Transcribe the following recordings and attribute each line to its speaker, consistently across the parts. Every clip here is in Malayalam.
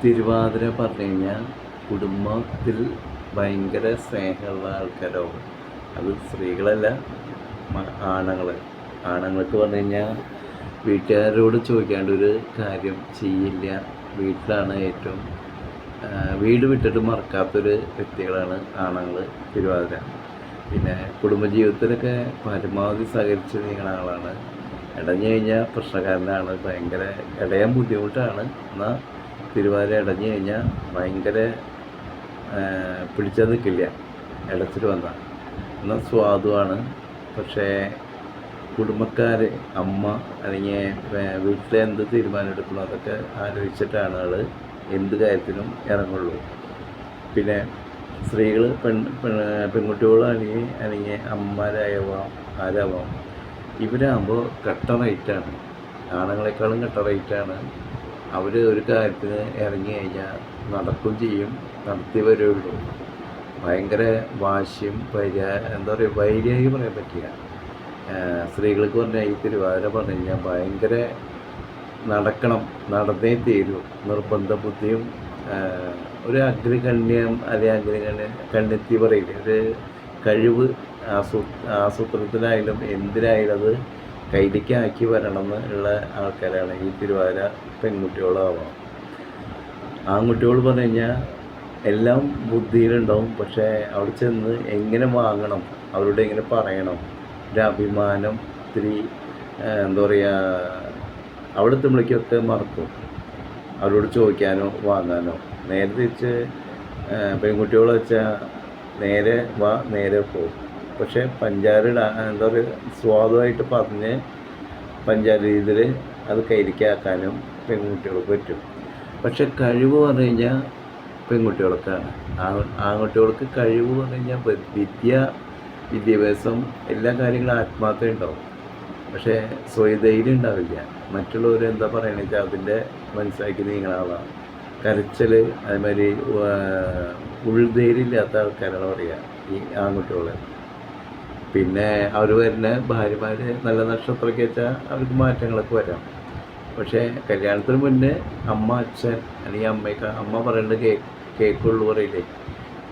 Speaker 1: തിരുവാതിര പറഞ്ഞു കഴിഞ്ഞാൽ കുടുംബത്തിൽ ഭയങ്കര സ്നേഹമുള്ള ആൾക്കാരാവും. അത് സ്ത്രീകളല്ല, ആണുങ്ങൾ. ആണുങ്ങൾക്ക് പറഞ്ഞു കഴിഞ്ഞാൽ വീട്ടുകാരോട് ചോദിക്കാണ്ട് ഒരു കാര്യം ചെയ്യില്ല. വീട്ടിലാണ് ഏറ്റവും വീട് വിട്ടിട്ട് മറക്കാത്തൊരു വ്യക്തികളാണ് ആണുങ്ങൾ തിരുവാതിര. പിന്നെ കുടുംബജീവിതത്തിലൊക്കെ പരമാവധി സഹകരിച്ച് നീങ്ങുന്ന ആളാണ്. ഇടഞ്ഞു കഴിഞ്ഞാൽ പ്രശ്നക്കാരനാണ്. ഭയങ്കര ഇടയാൻ ബുദ്ധിമുട്ടാണ്. എന്നാൽ തിരുവാതിര ഇടഞ്ഞു കഴിഞ്ഞാൽ ഭയങ്കര പിടിച്ചാൽ നിൽക്കില്ല, ഇടച്ചിട്ട് വന്നാൽ. എന്നാൽ സ്വാദുവാണ്. പക്ഷേ കുടുംബക്കാർ, അമ്മ അല്ലെങ്കിൽ വീട്ടിലെ എന്ത് തീരുമാനം എടുക്കണം അതൊക്കെ ആലോചിച്ചിട്ടാണ് ആൾ എന്ത് കാര്യത്തിനും ഇറങ്ങുള്ളൂ. പിന്നെ സ്ത്രീകൾ പെൺകുട്ടികളാണെങ്കിൽ അമ്മമാരായാവാം, ആരാവാം, ഇവരാകുമ്പോൾ കട്ട റൈറ്റാണ്. ആണുങ്ങളെക്കാളും കട്ട റൈറ്റാണ്. അവർ ഒരു കാര്യത്തിന് ഇറങ്ങി കഴിഞ്ഞാൽ നടക്കും ചെയ്യും, നടത്തി വരുള്ളൂ. ഭയങ്കര വാശിയും എന്താ പറയുക, വൈര്യായി പറയാൻ പറ്റില്ല. സ്ത്രീകൾക്ക് പറഞ്ഞാൽ ഈ തിരുവാതിര പറഞ്ഞു കഴിഞ്ഞാൽ ഭയങ്കര നടക്കണം, നടന്നേ തീരൂ, നിർബന്ധ ബുദ്ധിയും ഒരു അഗ്രഗണ്യം അല്ലെങ്കിൽ കണ്ണെത്തി പറയില്ല, ഒരു കഴിവ് ആസൂത്രണത്തിനായാലും എന്തിനായാലും അത് കയ്യിലേക്കാക്കി വരണം എന്നുള്ള ആൾക്കാരാണ് ഈ തിരുവാതിര പെൺകുട്ടികളാവാം. ആൺകുട്ടികൾ പറഞ്ഞു കഴിഞ്ഞാൽ എല്ലാം ബുദ്ധിയിലുണ്ടാവും. പക്ഷേ അവിടെ ചെന്ന് എങ്ങനെ വാങ്ങണം, അവരോട് എങ്ങനെ പറയണം, ഒരു അഭിമാനം ഇത്തിരി എന്താ പറയുക, അവിടെ എത്തുമ്പോഴേക്കൊക്കെ മറക്കും അവരോട് ചോദിക്കാനോ വാങ്ങാനോ. നേരെ തിരിച്ച് പെൺകുട്ടികൾ വെച്ചാൽ നേരെ വാ നേരെ പോകും. പക്ഷേ പഞ്ചാര എന്താ പറയുക, സ്വാദുമായിട്ട് പറഞ്ഞ് പഞ്ചാര രീതിയിൽ അത് കയ്യിലേക്കാക്കാനും പെൺകുട്ടികൾക്ക് പറ്റും. പക്ഷെ കഴിവ് പറഞ്ഞു കഴിഞ്ഞാൽ പെൺകുട്ടികൾക്കാണ്. ആൺകുട്ടികൾക്ക് കഴിവ് പറഞ്ഞു കഴിഞ്ഞാൽ വിദ്യാഭ്യാസം എല്ലാ കാര്യങ്ങളും ആത്മാർത്ഥത ഉണ്ടാവും. പക്ഷേ സ്വയധൈര്യം ഉണ്ടാവില്ല. മറ്റുള്ളവർ എന്താ പറയണമെന്ന് വെച്ചാൽ അതിൻ്റെ മനസ്സിലാക്കി നീങ്ങുന്ന ആളാണ്. കരച്ചൽ, അതേമാതിരി ഉൾധൈര്യം ഇല്ലാത്ത ആൾക്കാരാണ് പറയുക ഈ ആൺകുട്ടികൾ. പിന്നെ അവർ വരുന്ന ഭാര്യമാർ നല്ല നക്ഷത്രമൊക്കെ വെച്ചാൽ അവർക്ക് മാറ്റങ്ങളൊക്കെ വരാം. പക്ഷേ കല്യാണത്തിന് മുന്നേ അമ്മ, അച്ഛൻ അല്ലെങ്കിൽ അമ്മ പറയേണ്ടത് കേൾക്കുള്ളൂ പറയില്ലേ.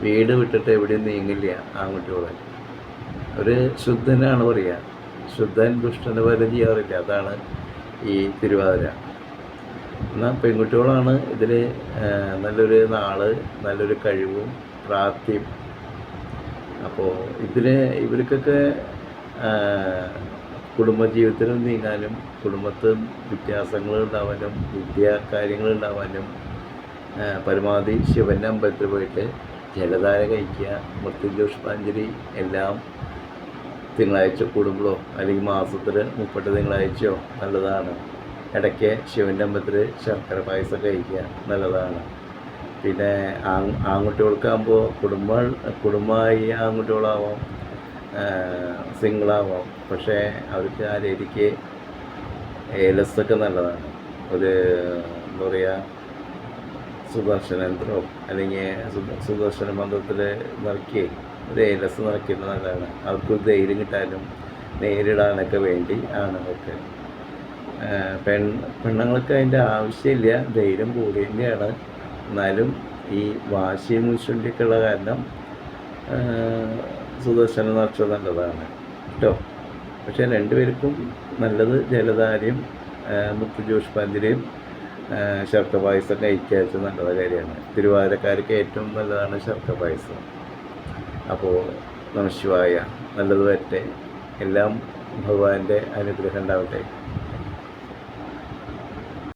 Speaker 1: വീട് വിട്ടിട്ട് എവിടെയും നീങ്ങില്ല ആൺകുട്ടികൾ. ഒരു ശുദ്ധനാണ് പറയുക. ശുദ്ധൻ ദുഷ്ടന് വരെ ചെയ്യാറില്ല. അതാണ് ഈ തിരുവാതിര. എന്നാൽ പെൺകുട്ടികളാണ് ഇതിൽ നല്ലൊരു നാള്, നല്ലൊരു കഴിവും പ്രാപ്തിയും. അപ്പോൾ ഇവർക്കൊക്കെ കുടുംബജീവിതത്തിൽ നീങ്ങാനും കുടുംബത്തിൽ വ്യത്യാസങ്ങൾ ഉണ്ടാവാനും കാര്യങ്ങൾ ഉണ്ടാവാനും പരമാവധി ശിവൻ്റെ അമ്പലത്തിൽ പോയിട്ട് ജലധാര കഴിക്കുക, മൃത്യുഞ്ജോഷ്പാഞ്ജലി എല്ലാം തിങ്കളാഴ്ച കൂടുമ്പോഴോ അല്ലെങ്കിൽ മാസത്തിൽ 30 തിങ്കളാഴ്ചയോ നല്ലതാണ്. ഇടയ്ക്ക് ശിവൻ്റെ അമ്പലത്തിൽ ശർക്കര പായസം കഴിക്കുക നല്ലതാണ്. പിന്നെ ആൺകുട്ടികൾക്കാകുമ്പോൾ കുടുംബമായി ആൺകുട്ടികളാവാം, സിംഗിളാവാം. പക്ഷേ അവർക്ക് ആ രീതിക്ക് ഏലസൊക്കെ നല്ലതാണ്. ഒരു എന്താ പറയുക, സുദർശന യന്ത്രമോ അല്ലെങ്കിൽ സുദർശന മന്ത്രത്തിൽ നിറക്കി ഒരു ഏലസ് നിറയ്ക്കുന്നത് നല്ലതാണ്. അവർക്ക് ധൈര്യം കിട്ടാനും നേരിടാനൊക്കെ വേണ്ടി ആണുങ്ങൾക്ക്. പെണ്ണുങ്ങൾക്ക് അതിൻ്റെ ആവശ്യമില്ല, ധൈര്യം കൂടിയതിൻ്റെയാണ്. എന്നാലും ഈ വാശിയും മുൻശുണ്ടിയൊക്കെ ഉള്ള കാരണം സുദർശന നിറച്ചത് നല്ലതാണ് കേട്ടോ. പക്ഷേ രണ്ടുപേർക്കും നല്ലത് ജലധാരയും മൃത്യുഞ്ജോഷ്പാഞ്ജലിയും ശർക്കര പായസം കഴിക്കാച്ച നല്ല കാര്യമാണ്. തിരുവാതിരക്കാർക്ക് ഏറ്റവും നല്ലതാണ് ശർക്കര പായസം. അപ്പോൾ നമഃശിവായ, നല്ലത് വരട്ടെ. എല്ലാം ഭഗവാന്റെ അനുഗ്രഹം ഉണ്ടാവട്ടെ.